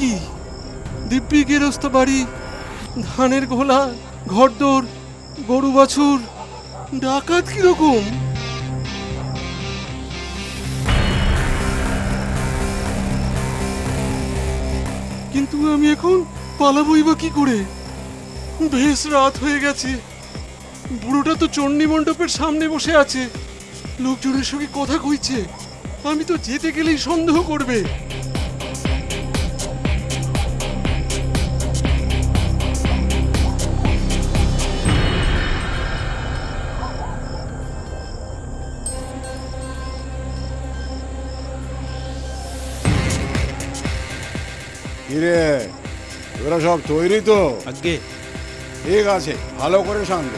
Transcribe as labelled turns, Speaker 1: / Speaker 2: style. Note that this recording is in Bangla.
Speaker 1: কি? দিব্যি গেরস্ত বাড়ি, ধানের গোলা, ঘরদোর, গরু বাছুর। ডাকাত কিরকম? কিন্তু আমি এখন পালাবই বা কি করে? বেশ রাত হয়ে গেছে। বুড়োটা তো চণ্ডী মণ্ডপের সামনে বসে আছে, লোকজনের সঙ্গে কথা কইছে। আমি তো যেতে গেলেই সন্দেহ করবে।
Speaker 2: কিরে, তোরা সব তৈরি তো?
Speaker 3: আগে
Speaker 2: ঠিক আছে, ভালো করে সামনে।